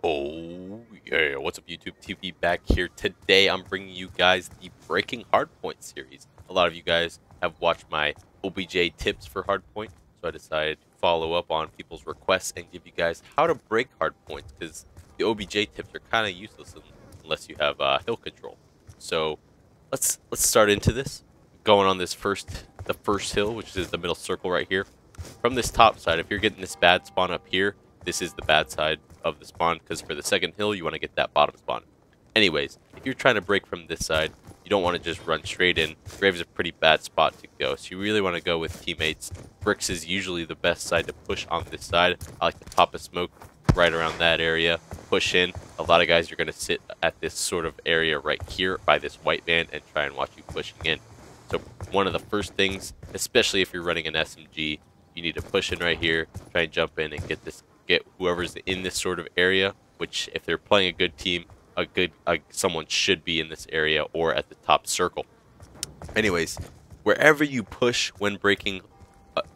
Oh yeah, what's up YouTube TV, back here today. I'm bringing you guys the Breaking Hardpoint series. A lot of you guys have watched my OBJ tips for Hardpoint, so I decided to follow up on people's requests and give you guys how to break Hardpoints, because the OBJ tips are kind of useless unless you have hill control. So let's start into this. Going on the first hill, which is the middle circle right here. From this top side, if you're getting this bad spawn up here, this is the bad side of the spawn, because for the second hill, you want to get that bottom spawn. Anyways, if you're trying to break from this side, you don't want to just run straight in. Grave's a pretty bad spot to go, so you really want to go with teammates. Bricks is usually the best side to push on this side. I like to pop a smoke right around that area, push in. A lot of guys are going to sit at this sort of area right here by this white van and try and watch you pushing in. So one of the first things, especially if you're running an SMG, you need to push in right here, try and jump in and get whoever's in this sort of area, which if they're playing a good team, someone should be in this area or at the top circle. Anyways, wherever you push when breaking,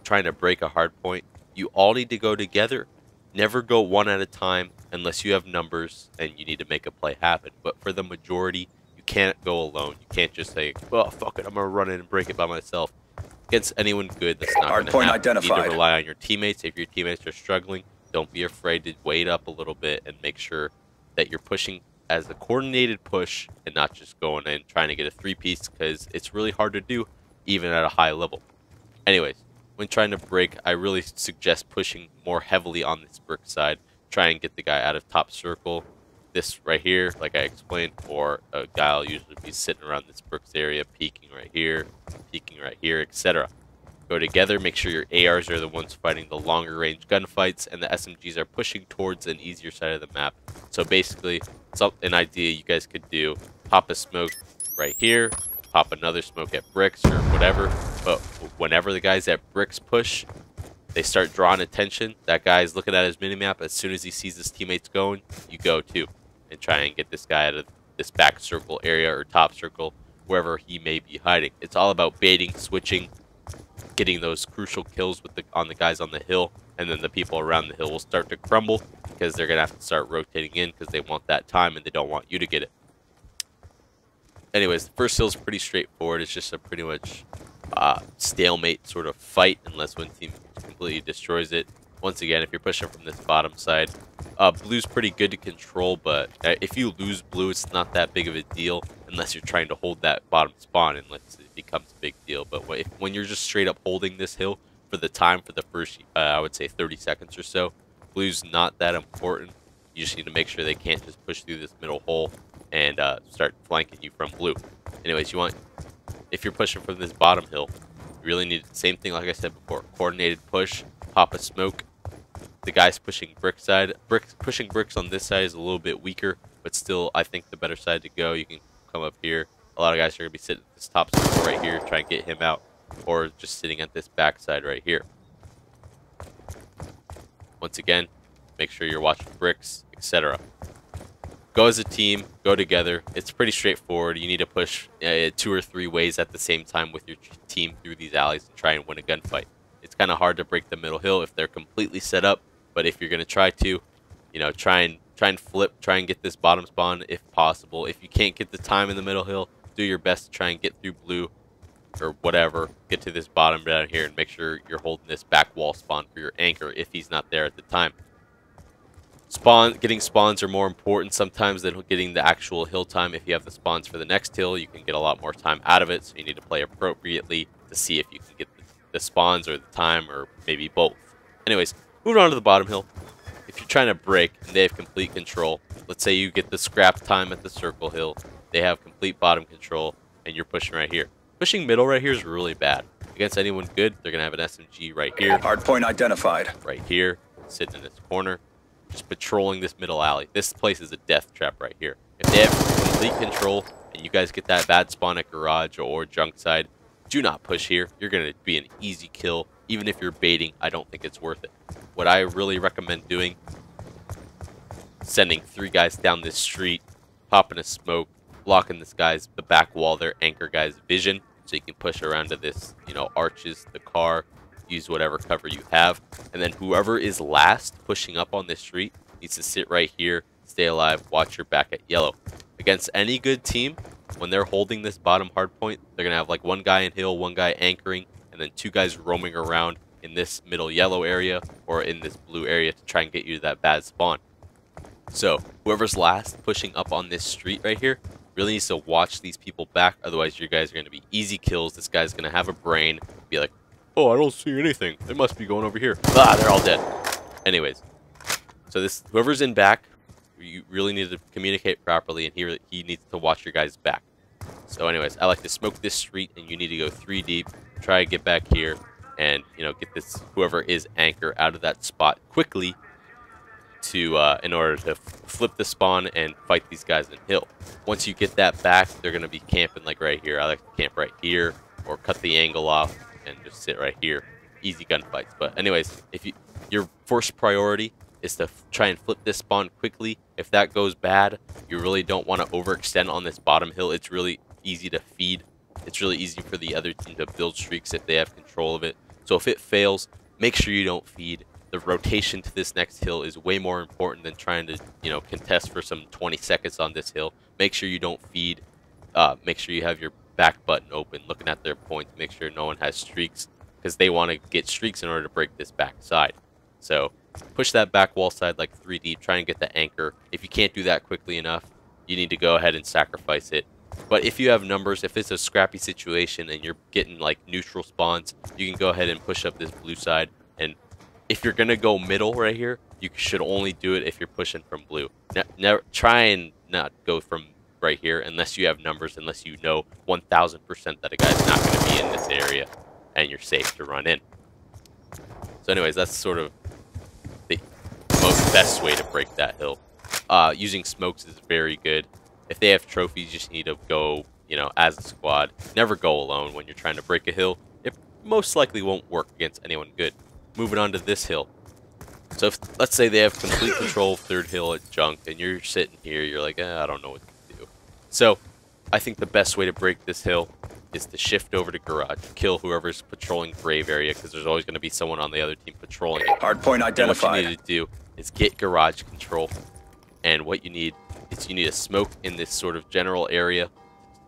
trying to break a hard point, you all need to go together. Never go one at a time unless you have numbers and you need to make a play happen. But for the majority, you can't go alone. You can't just say, well, fuck it, I'm gonna run in and break it by myself. Against anyone good, that's not going to happen. Identified. You need to rely on your teammates. If your teammates are struggling, don't be afraid to wait up a little bit and make sure that you're pushing as a coordinated push and not just going in trying to get a three-piece, because it's really hard to do even at a high level. Anyways, when trying to break, I really suggest pushing more heavily on this brick side. Try and get the guy out of top circle. This right here, like I explained, or a guy will usually be sitting around this bricks area, peeking right here, etc. Go together, make sure your ARs are the ones fighting the longer range gunfights, and the SMGs are pushing towards an easier side of the map. So basically, an idea you guys could do, pop a smoke right here, pop another smoke at bricks or whatever, but whenever the guys at bricks push, they start drawing attention. That guy's looking at his minimap. As soon as he sees his teammates going, you go too and try and get this guy out of this back circle area or top circle, wherever he may be hiding. It's all about baiting, switching, getting those crucial kills on the guys on the hill, and then the people around the hill will start to crumble because they're gonna have to start rotating in because they want that time and they don't want you to get it. Anyways, the first hill is pretty straightforward. It's just a pretty much stalemate sort of fight unless one team completely destroys it. Once again, if you're pushing from this bottom side, blue's pretty good to control, but if you lose blue, it's not that big of a deal unless you're trying to hold that bottom spawn, unless it becomes a big deal. But when you're just straight up holding this hill for the time, for the first, I would say 30 seconds or so, blue's not that important. You just need to make sure they can't just push through this middle hole and start flanking you from blue. Anyways, if you're pushing from this bottom hill, you really need the same thing like I said before, coordinated push, pop a smoke. The guys pushing pushing bricks on this side is a little bit weaker, but still I think the better side to go. You can come up here. A lot of guys are gonna be sitting at this top circle right here, try and get him out, or just sitting at this back side right here. Once again, make sure you're watching bricks, etc. Go as a team, go together. It's pretty straightforward. You need to push 2 or 3 ways at the same time with your team through these alleys and try and win a gunfight. It's kind of hard to break the middle hill if they're completely set up, but if you're going to try to, try and flip, try and get this bottom spawn if possible. If you can't get the time in the middle hill, do your best to try and get through blue or whatever, get to this bottom down here and make sure you're holding this back wall spawn for your anchor if he's not there at the time. Getting spawns are more important sometimes than getting the actual hill time. If you have the spawns for the next hill, you can get a lot more time out of it, so you need to play appropriately to see if you can get the spawns or the time, or maybe both. Anyways, moving on to the bottom hill. If you're trying to break and they have complete control, let's say you get the scrap time at the circle hill, they have complete bottom control, and you're pushing right here. Pushing middle right here is really bad. Against anyone good, they're going to have an SMG right here. Hardpoint identified. Right here, sitting in this corner, just patrolling this middle alley. This place is a death trap right here. If they have complete control and you guys get that bad spawn at garage or junk side, do not push here. You're going to be an easy kill. Even if you're baiting, I don't think it's worth it. What I really recommend doing, sending 3 guys down this street, popping a smoke, blocking the back wall, their anchor guy's vision, so you can push around to this, arches, the car, use whatever cover you have, and then whoever is last pushing up on this street needs to sit right here stay alive, watch your back at yellow. Against any good team, when they're holding this bottom hard point, they're going to have like one guy in hill, one guy anchoring, and then two guys roaming around in this middle yellow area or in this blue area to try and get you to that bad spawn. So whoever's last pushing up on this street right here really needs to watch these people back. Otherwise, you guys are going to be easy kills. This guy's going to have a brain, be like, oh, I don't see anything. They must be going over here. Ah, they're all dead. Anyways, so this whoever's in back, you really need to communicate properly, and he needs to watch your guys back. So anyways, I like to smoke this street, and you need to go 3 deep. Try to get back here, and get this whoever is anchor out of that spot quickly to in order to flip the spawn and fight these guys in hill. Once you get that back, they're gonna be camping like right here. I like to camp right here or cut the angle off and just sit right here. Easy gunfights. But anyways, if your first priority is to try and flip this spawn quickly. If that goes bad, you really don't want to overextend on this bottom hill. It's really easy to feed. It's really easy for the other team to build streaks if they have control of it. So if it fails, make sure you don't feed. The rotation to this next hill is way more important than trying to, contest for some 20 seconds on this hill. Make sure you don't feed. Make sure you have your back button open, looking at their points. Make sure no one has streaks, because they want to get streaks in order to break this back side. So push that back wall side like 3 deep. Try and get the anchor. If you can't do that quickly enough, you need to go ahead and sacrifice it. But if you have numbers, if it's a scrappy situation and you're getting like neutral spawns, you can go ahead and push up this blue side. And if you're gonna go middle right here, you should only do it if you're pushing from blue. Never try and not go from right here unless you have numbers, unless you know 1000% that a guy's not going to be in this area and you're safe to run in. So anyways, that's sort of the best way to break that hill. Using smokes is very good. If they have trophies, you just need to go, as a squad. Never go alone when you're trying to break a hill. It most likely won't work against anyone good. Moving on to this hill. So if, let's say they have complete control of third hill at junk, and you're sitting here, you're like, I don't know what to do. So I think the best way to break this hill is to shift over to garage, kill whoever's patrolling grave area, because there's always going to be someone on the other team patrolling it. Hardpoint identified. And what you need to do is get garage control, and what you need is you need to smoke in this sort of general area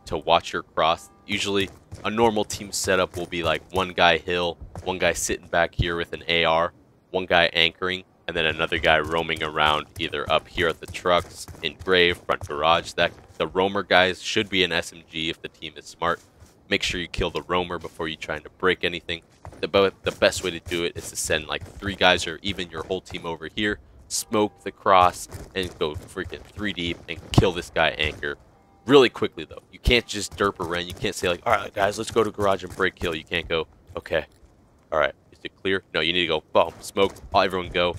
to watch your cross. Usually a normal team setup will be like one guy hill, one guy sitting back here with an AR, one guy anchoring, and then another guy roaming around either up here at the trucks, in grave, front garage. That the roamer guys should be an SMG if the team is smart. Make sure you kill the roamer before you try to break anything. The best way to do it is to send like 3 guys or even your whole team over here, smoke the cross, and go freaking 3 deep and kill this guy anchor. Really quickly though. You can't just derp around. You can't say like, alright guys, let's go to garage and break kill. You can't go, okay, alright, is it clear? No, you need to go, boom, smoke, everyone go.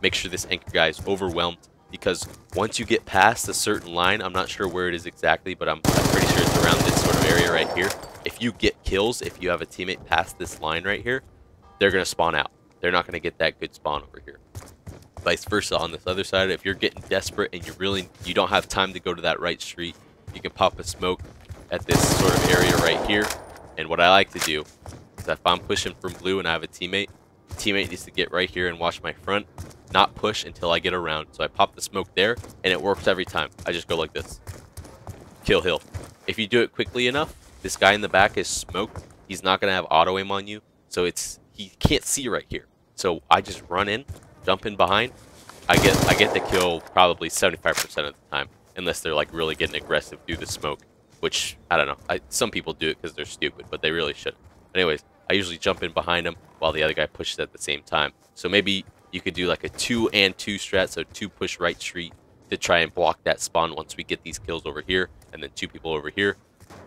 Make sure this anchor guy is overwhelmed, because once you get past a certain line, I'm not sure where it is exactly, but I'm pretty sure it's around this sort of area right here. If you get kills, if you have a teammate past this line right here, they're going to spawn out. They're not going to get that good spawn over here. Vice versa on this other side, if you're getting desperate and you don't have time to go to that right street, you can pop a smoke at this sort of area right here. And what I like to do is if I'm pushing from blue and I have a teammate, the teammate needs to get right here and watch my front, not push until I get around. So I pop the smoke there, and it works every time. I just go like this. Kill hill. If you do it quickly enough, this guy in the back is smoked. He's not going to have auto aim on you, so he can't see right here. So I just run in, jump in behind. I get the kill probably 75% of the time, unless they're like really getting aggressive through the smoke, which I don't know. Some people do it because they're stupid, but they really shouldn't. Anyways, I usually jump in behind him while the other guy pushes at the same time. So maybe you could do like a 2 and 2 strat, so 2 push right street to try and block that spawn once we get these kills over here, and then 2 people over here.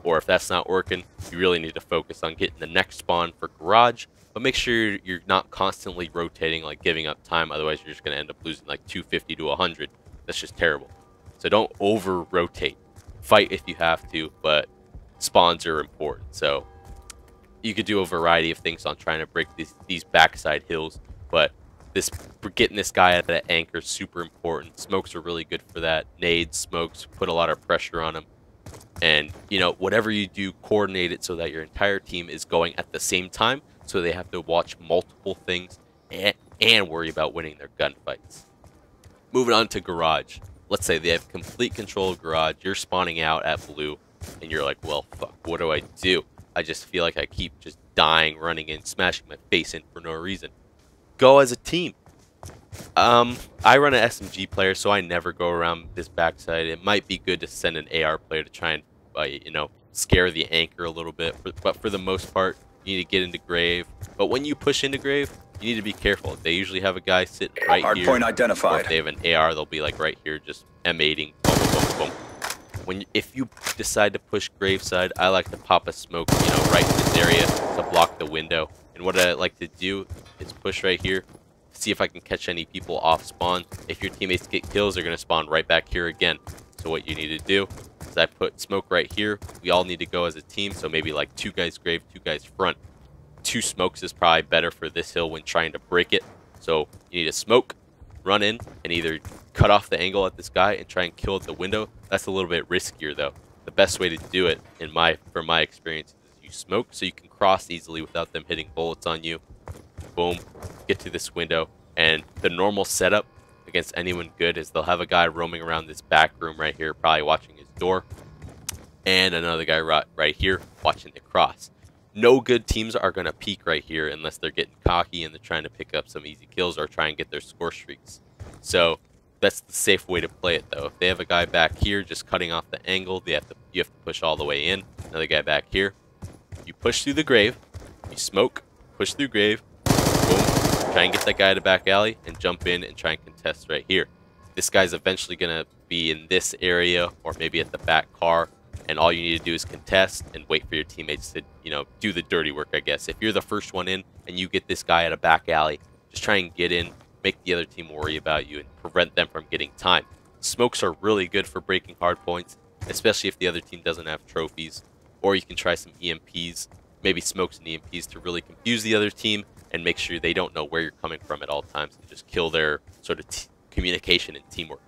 Or if that's not working, you really need to focus on getting the next spawn for garage, but make sure you're not constantly rotating, like giving up time. Otherwise, you're just going to end up losing like 250 to 100. That's just terrible. So don't over rotate. Fight if you have to, but spawns are important. So you could do a variety of things on trying to break these backside hills, but getting this guy at that anchor is super important. Smokes are really good for that. Nades, smokes, put a lot of pressure on them. And, whatever you do, coordinate it so that your entire team is going at the same time, so they have to watch multiple things and worry about winning their gunfights. Moving on to garage. let's say they have complete control of garage, you're spawning out at blue, and you're like, well, fuck, what do I do? I just feel like I keep just dying, running in, smashing my face in for no reason. Go as a team. I run an SMG player, so I never go around this backside. It might be good to send an AR player to try and, you know, scare the anchor a little bit. But for the most part, you need to get into grave. But when you push into grave, you need to be careful. They usually have a guy sitting right here. Hardpoint identified. Or if they have an AR, they'll be like right here, just M8ing. Boom, boom, boom. If you decide to push graveside, I like to pop a smoke, you know, right in this area to block the window. And what I like to do is push right here, see if I can catch any people off spawn. If your teammates get kills, they're going to spawn right back here again. So what you need to do is I put smoke right here. We all need to go as a team, so maybe like 2 guys grave, 2 guys front. 2 smokes is probably better for this hill when trying to break it. So you need a smoke, run in, and either cut off the angle at this guy and try and kill at the window. That's a little bit riskier though. The best way to do it, from my experience, is you smoke so you can cross easily without them hitting bullets on you. Boom, get to this window, and the normal setup against anyone good is they'll have a guy roaming around this back room right here, probably watching his door, and another guy right here watching the cross. No good teams are going to peek right here unless they're getting cocky and they're trying to pick up some easy kills or try and get their score streaks. So that's the safe way to play it though. If they have a guy back here just cutting off the angle, you have to push all the way in. Another guy back here. You push through the grave, you smoke, push through grave, boom, try and get that guy to back alley and jump in and try and contest right here. This guy's eventually going to be in this area or maybe at the back car, and all you need to do is contest and wait for your teammates to, you know, do the dirty work, I guess. If you're the first one in and you get this guy at a back alley, just try and get in, make the other team worry about you, and prevent them from getting time. Smokes are really good for breaking hard points, especially if the other team doesn't have trophies. Or you can try some EMPs, maybe smokes and EMPs to really confuse the other team and make sure they don't know where you're coming from at all times and just kill their sort of communication and teamwork.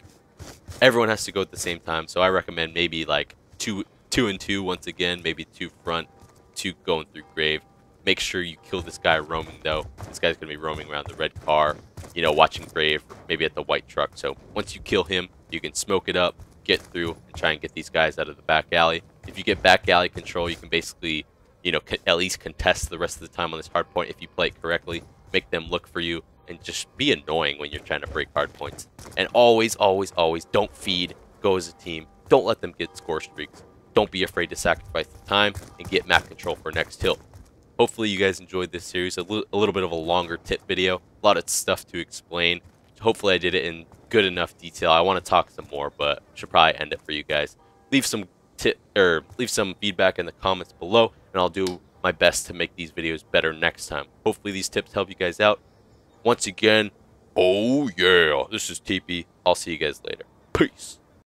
Everyone has to go at the same time, so I recommend maybe like two and two once again, maybe 2 front, 2 going through grave. Make sure you kill this guy roaming though. This guy's gonna be roaming around the red car, you know, watching grave, maybe at the white truck. So once you kill him, you can smoke it up, get through, and try and get these guys out of the back alley. If you get back alley control, you can basically, you know, at least contest the rest of the time on this hard point if you play it correctly. Make them look for you and just be annoying when you're trying to break hard points. And always, always, always don't feed. Go as a team. Don't let them get score streaks. Don't be afraid to sacrifice the time and get map control for next hill. Hopefully you guys enjoyed this series. A little bit of a longer tip video. A lot of stuff to explain. Hopefully I did it in good enough detail. I want to talk some more, but should probably end it for you guys. Leave some feedback in the comments below, and I'll do my best to make these videos better next time. Hopefully these tips help you guys out. Once again, oh yeah, this is TP. I'll see you guys later. Peace.